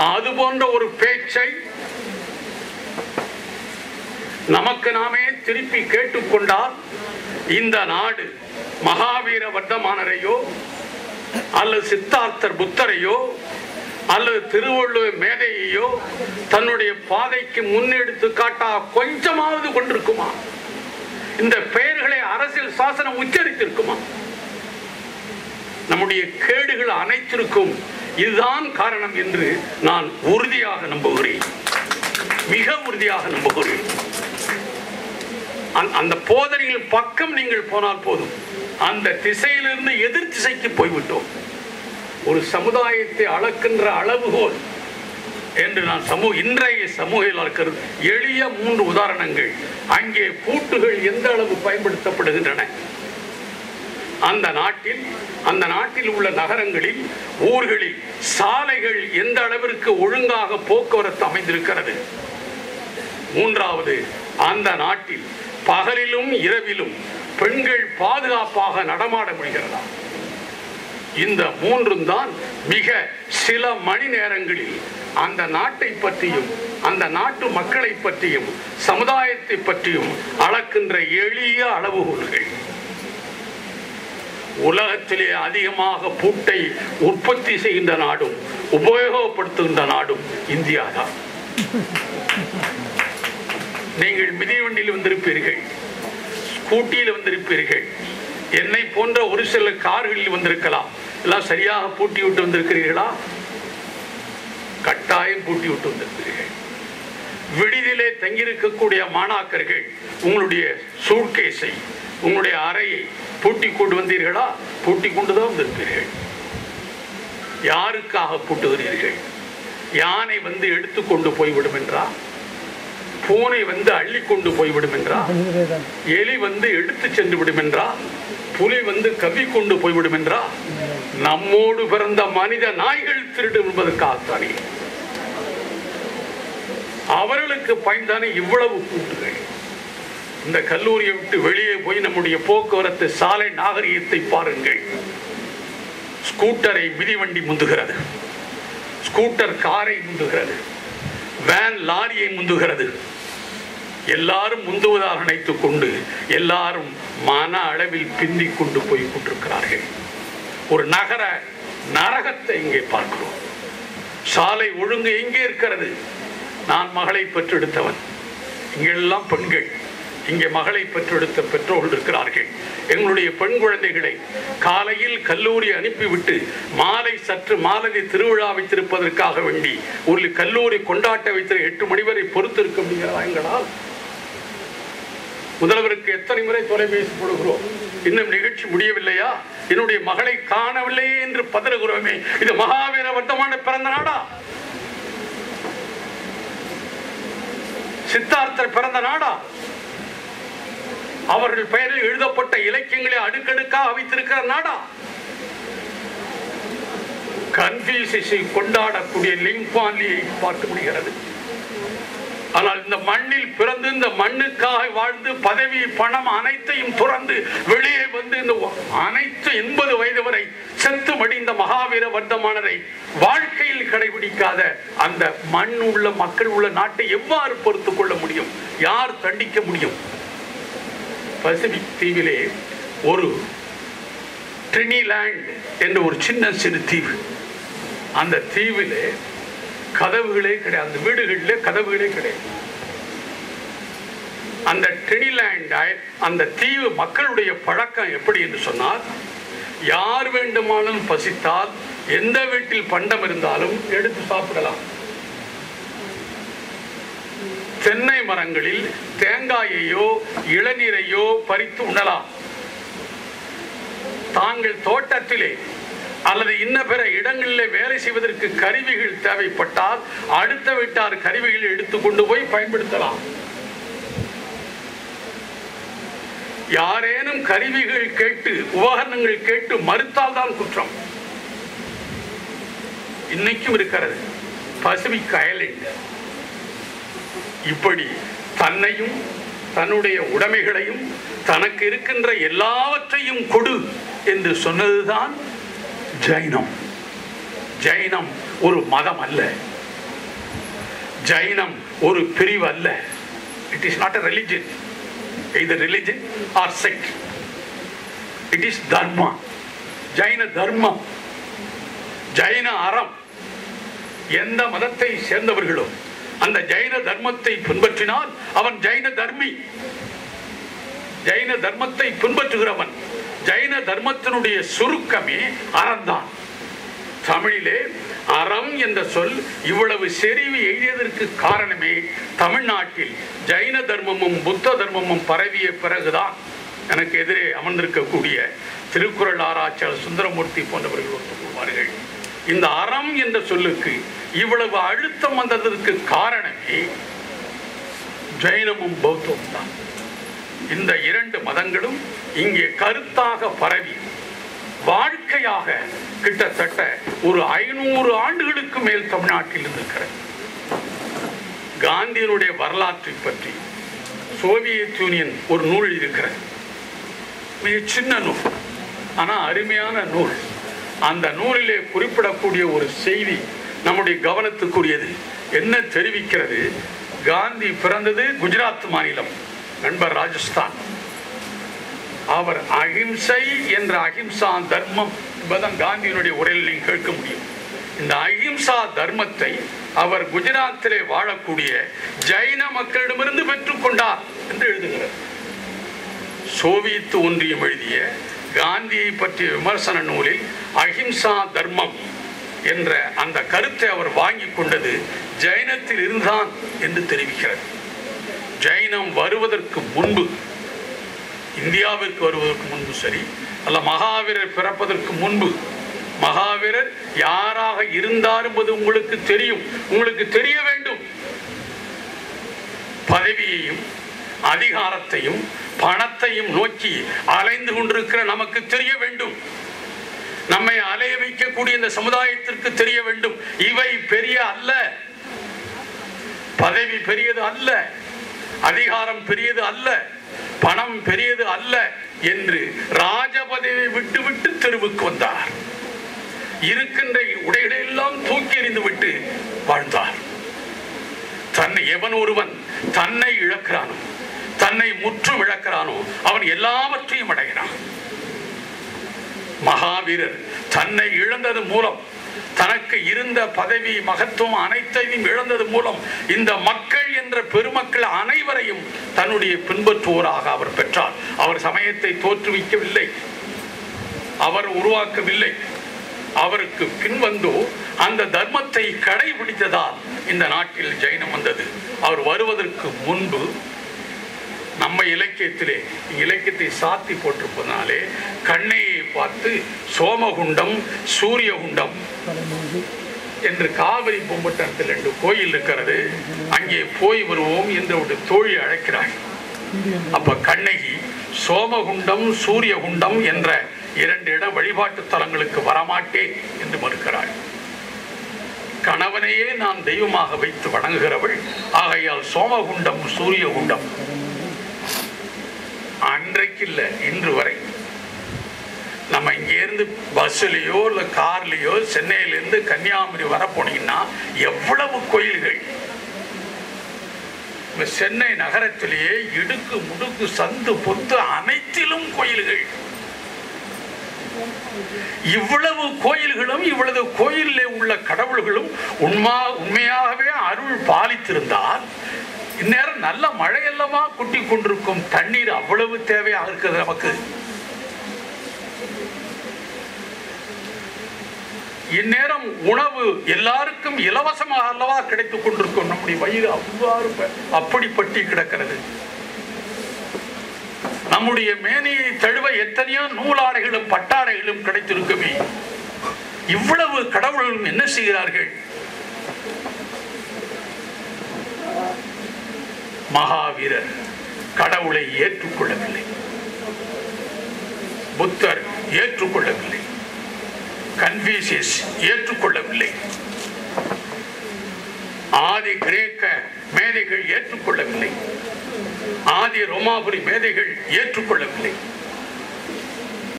அது போன்ற ஒரு பேச்சை நமக்கு நாமே திருப்பி கேட்டுக்கொண்டால் இந்த நாடு மகாவீர வர்த்தமானரையோ அல்லது சித்தார்த்தர் புத்தரையோ அல்லது திருவள்ளுவர் மேதையையோ தன்னுடைய பாதைக்கு முன்னெடுத்து காட்டா கொஞ்சமாவது கொண்டிருக்குமா? இந்த பெயர்களை அரசியல் சாசனம் உச்சரித்திருக்குமா? நம்முடைய கேடுகள் அனைத்திற்கும் இதுதான் காரணம் என்று நான் உறுதியாக நம்புகிறேன், மிக உறுதியாக நம்புகிறேன். அந்த போதனைகள் பக்கம் நீங்கள் போனால் போதும், அந்த திசையிலிருந்து எதிர் திசைக்கு போய்விட்டோம். ஒரு சமுதாயத்தை அளக்கின்ற அளவுகோல் என்று நான் இன்றைய சமூக எளிய 3 உதாரணங்கள். அங்கே பூட்டுகள் எந்த அளவு பயன்படுத்தப்படுகின்றன, அந்த நாட்டில் உள்ள நகரங்களில், ஊர்களில் சாலைகள் எந்த அளவிற்கு ஒழுங்காக போக்குவரத்து அமைந்திருக்கிறது. 3வது, அந்த நாட்டில் பகலிலும் இரவிலும் பெண்கள் பாதுகாப்பாக நடமாட முடிகிறதா? இந்த 3ம் தான் மிக சில மணி நேரங்களில் அந்த நாட்டை பற்றியும் அந்த நாட்டு மக்களை பற்றியும் சமுதாயத்தை பற்றியும் அளக்கின்ற எளிய அளவுகோல்கள். உலகத்திலே அதிகமாக பூட்டை உற்பத்தி செய்கின்ற நாடும் உபயோகப்படுத்துகின்ற நாடும் இந்தியா தான். நீங்கள் மிதிவண்டியில் வந்திருப்பீர்கள், ஸ்கூட்டியில் வந்திருப்பீர்கள், என்னை போன்ற ஒரு சில கார்களில் வந்திருக்கலாம். எல்லாம் சரியாக பூட்டி விட்டு வந்திருக்கிறீர்களா? கட்டாயம் பூட்டி விட்டு வந்திருக்கிறீர்கள். விடுதியிலே தங்கியிருக்கக்கூடிய மாணாக்கர்கள் உங்களுடைய சூட்கேஸை, உங்களுடைய அறையை பூட்டி கொண்டு வந்தீர்களா? பூட்டி கொண்டுதான் வந்திருப்பீர்கள். யாருக்காக பூட்டுகிறீர்கள்? யானை வந்து எடுத்துக்கொண்டு போய்விடும் என்றா? பூனை வந்து அள்ளி கொண்டு போய்விடும் என்றா? எலி வந்து எடுத்து சென்று விடும் என்றா? புலி வந்து கவி கொண்டு போய்விடும் என்றா? நம்மோடு பிறந்த மனித நாய்கள் திருடும் என்பதற்காகத்தானே, அவர்களுக்கு பயன்தானே இவ்வளவு கூட்டுகள். இந்த கல்லூரியை விட்டு வெளியே போய் நம்முடைய போக்குவரத்து சாலை நாகரிகத்தை பாருங்கள். ஸ்கூட்டரை மிதிவண்டி முந்துகிறது, ஸ்கூட்டர் காரை முந்துகிறது, வேன் லாரியை முந்துகிறது. எல்லாரும் முந்துவதாக நினைத்துக் கொண்டு எல்லாரும் மன அளவில் பிந்திக் கொண்டு போய் கொண்டிருக்கிறார்கள். ஒரு நகர நரகத்தை இங்கே பார்க்கிறோம். சாலை ஒழுங்கு எங்கே இருக்கிறது? நான் மகளை பெற்றெடுத்தவன், இங்கெல்லாம் பெண்கள், இங்கே மகளை பெற்றெடுத்த பெற்றோர்கள் இருக்கிறார்கள். எங்களுடைய பெண் குழந்தைகளை காலையில் கல்லூரி அனுப்பிவிட்டு சற்று மாலை திருவிழா வைத்திருப்பதற்காக வேண்டி ஒரு கல்லூரி கொண்டாட்ட வைத்து 8 மணி வரை பொறுத்திருக்க முடிகிறதா எங்களால்? முதல்வருக்கு எத்தனை முறை தொலைபேசி போடுகிறோம், இன்னும் நிகழ்ச்சி முடியவில்லையா, என்னுடைய மகளை காணவில்லையே என்று பதறுகிறோமே. இது மகாவீர வர்த்தமான பிறந்த நாடா? சித்தார்த்தர் பிறந்த நாடா? அவர்கள் பெயரில் எழுதப்பட்ட இலக்கியங்களை அடுக்கடுக்காக வைத்திருக்கிற நாடா? கன்ஃபியூசியஸை கொண்டாடக்கூடிய லிங்பான்லியை பார்க்க முடிகிறது. ஆனால் இந்த மண்ணில் பிறந்து இந்த மண்ணுக்காக வாழ்ந்து பதவி பணம் அனைத்தையும் துறந்து வெளியே வந்து இந்த அனைத்து 80 வயது வரை செத்து மடிந்த மகாவீர வர்த்தமானரை வாழ்க்கையில் கடைபிடிக்காத அந்த மண் உள்ள மக்கள் உள்ள நாட்டை எவ்வாறு பொறுத்துக் கொள்ள முடியும்? யார் தண்டிக்க முடியும்? பசிபிக் தீவிலே ஒரு ட்ரினிலாண்ட் என்ற ஒரு சின்ன தீவு. அந்த தீவிலே கதவுகளே கிடையாது, அந்த வீடுகளிலே கதவுகளே கிடையாது. அந்த ட்ரினிலாண்ட் அந்த தீவு மக்களுடைய பழக்கம் எப்படி என்று சொன்னால், யார் வேண்டுமானாலும் பசித்தால் எந்த வீட்டில் பண்டம் இருந்தாலும் எடுத்து சாப்பிடலாம். தென்னை மரங்களில் தேங்காயையோ இளநீரையோ பறித்து உண்ணலாம். தாங்கள் தோட்டத்திலே அல்லது இன்ன பிற இடங்களிலே வேலை செய்வதற்கு கருவிகள் தேவைப்பட்டால் அடுத்த வீட்டார் கருவிகள் எடுத்துக்கொண்டு போய் பயன்படுத்தலாம். யாரேனும் கருவிகள் கேட்டு உபகரணங்கள் கேட்டு மறுத்தால் தான் குற்றம். இன்னைக்கும் இருக்கிறது பசிபிக் ஐலண்ட். இப்படி தன்னையும் தன்னுடைய உடைமைகளையும் தனக்கு இருக்கின்ற எல்லாவற்றையும் கொடு என்று சொன்னதுதான் ஜைனம். ஜைனம் ஒரு மதம் அல்ல, ஜைனம் ஒரு பிரிவு அல்ல. It is not a religion, either religion or sect. It is dharma. ஜைன தர்மம், ஜைன அறம். எந்த மதத்தை சேர்ந்தவர்களோ அந்த ஜைன தர்மத்தை பின்பற்றினால் அவன் ஜைன தர்மி. ஜைன தர்மத்தை பின்பற்றுகிறவன். ஜைன தர்மத்தினுடைய சுருக்கமே அறம்தான். தமிழிலே அறம் என்ற சொல் இவ்வளவு செறிவு எழுதியதற்கு காரணமே தமிழ்நாட்டில் ஜைன தர்மமும் புத்த தர்மமும் பரவிய பிறகுதான். எனக்கு எதிரே அமர்ந்திருக்கக்கூடிய திருக்குறள் ஆராய்ச்சியாளர் சுந்தரமூர்த்தி போன்றவர்கள் ஒத்துக்கொள்வார்கள். இந்த அறம் என்ற சொல்லுக்கு இவ்வளவு அழுத்தம் வந்ததற்கு காரணமே ஜைனமும் பௌத்தமும் தான். இந்த இரண்டு மதங்களும் இங்கே கருத்தாக பரவி வாழ்க்கையாக கிட்டத்தட்ட ஒரு 500 ஆண்டுகளுக்கு மேல் தமிழ்நாட்டில் இருக்கிறது. காந்தியினுடைய வரலாற்றை பற்றி சோவியத் யூனியன் ஒரு நூல் இருக்கிறது. மிக சின்ன நூல், ஆனால் அருமையான நூல். அந்த நூலிலே குறிப்பிடக்கூடிய ஒரு செய்தி நம்முடைய கவனத்துக்குரியது. என்ன தெரிவிக்கிறது? காந்தி பிறந்தது குஜராத் மாநிலம், நண்பர் ராஜஸ்தான். அவர் அஹிம்சை என்ற அஹிம்சா தர்மம் என்பதன் காந்தியினுடைய உரையில் நீங்கள் கேட்க முடியும். இந்த அஹிம்சா தர்மத்தை அவர் குஜராத்திலே வாழக்கூடிய ஜைன மக்களிடமிருந்து பெற்றுக்கொண்டார் என்று எழுதுகிறார். சோவியத் ஒன்றியம் எழுதிய காந்தியை பற்றிய விமர்சன நூலில் அஹிம்சா தர்மம் என்ற அந்த கருத்தை அவர் வாங்கி கொண்டது ஜைனத்தில் இருந்தான் என்று தெரிவிக்கிறது. ஜைனம் வருவதற்கு முன்பு, இந்தியாவிற்கு வருவதற்கு முன்பு சரி, அல்ல மகாவீரர் பிறப்பதற்கு முன்பு, மகாவீரர் யாராக இருந்தார் என்பது உங்களுக்கு தெரியும், உங்களுக்கு தெரிய வேண்டும். பதவியையும் அதிகாரத்தையும் பணத்தையும் நோக்கி அலைந்து கொண்டிருக்கிற நமக்கு தெரிய வேண்டும். நம்மை அலைய வைக்கக்கூடிய இந்த சமுதாயத்திற்கு தெரிய வேண்டும், இவை பெரிய அல்ல, பதவி பெரியது அல்ல, அதிகாரம் பெரியது அல்ல, பணம் பெரியது அல்ல என்று ராஜ பதவியை விட்டு விட்டு தெருவுக்கு வந்தார். இருக்கின்ற உடைகளை எல்லாம் தூக்கி எறிந்து விட்டு வாழ்ந்தார். தன்னை எவன் ஒருவன் தன்னை இழக்கிறானோ, தன்னை முற்றும் இழக்கிறானோ, அவன் எல்லாவற்றையும் அடைகிறான். மகாவீரர் தன்னை இழந்தது மூலம், தனக்கு இருந்த பதவி மகத்துவம் அனைத்தையும் இழந்தது மூலம் இந்த மக்கள் என்ற பெருமக்கள் அனைவரையும் தன்னுடைய பின்பற்றுவோராக அவர் பெற்றார். அவர் சமயத்தை தோற்றுவிக்கவில்லை, அவர் உருவாக்கவில்லை. அவருக்கு பின்வந்தோ அந்த தர்மத்தை கடைபிடித்ததால் இந்த நாட்டில் ஜைனம் வந்தது. அவர் வருவதற்கு முன்பு நம்ம இலக்கியத்திலே, இலக்கியத்தை சாத்தி போட்டிருப்பதனாலே கண்ணையை பார்த்து சோமகுண்டம் சூரியகுண்டம் என்று காவிரி பூம்பட்டணத்தில் 2 கோயில் இருக்கிறது, அங்கே போய் வருவோம் என்று ஒரு தோழி அழைக்கிறாள். அப்ப கண்ணகி சோமகுண்டம் சூரியகுண்டம் என்ற 2 இட வழிபாட்டு தலங்களுக்கு வரமாட்டேன் என்று மறுக்கிறாள். கணவனையே நான் தெய்வமாக வைத்து வணங்குகிறவள், ஆகையால் சோமகுண்டம் சூரியகுண்டம். அன்றைக்கு இல்லை, இன்று வரை நம்ம இங்கேருந்து பஸ்ஸுலேயோ இல்லை கார்லேயோ சென்னையிலேருந்து கன்னியாகுமரி வர போனீங்கன்னா எவ்வளவு கோயில்கள். சென்னை நகரத்திலேயே இடுக்கு முடுக்கு சந்து பொத்து அனைத்திலும் கோயில்கள். இவ்வளவு கோயில்களும் இவ்வளவு கோயிலே உள்ள கடவுள்களும் உண்மையாகவே அருள் பாலித்திருந்தால் இந்நேரம் நல்ல மழையெல்லாமா கொட்டி கொண்டிருக்கும். தண்ணீர் அவ்வளவு தேவையாக இருக்கிறது நமக்கு. இந்நேரம் உணவு எல்லாருக்கும் இலவசமாக அல்லவா கிடைத்துக் கொண்டிருக்கும். நம்முடைய வயிறு அவ்வாறு அப்படி பட்டி கிடக்கிறது. நம்முடைய மேனியை தழுவ எத்தனையோ நூலாடைகளும் பட்டாடைகளும் கிடைத்திருக்குமே. இவ்வளவு கடவுளும் என்ன செய்கிறார்கள்? மகாவீரர் கடவுளை ஏற்றுக்கொள்ளவில்லை, புத்தர் ஏற்றுக்கொள்ளவில்லை, கன்ஃபூசியஸ் ஏற்றுக்கொள்ளவில்லை, ஆதி கிரேக்க மேதைகள் ஏற்றுக்கொள்ளவில்லை, ஆதி ரோமாபுரி மேதைகள் ஏற்றுக்கொள்ளவில்லை.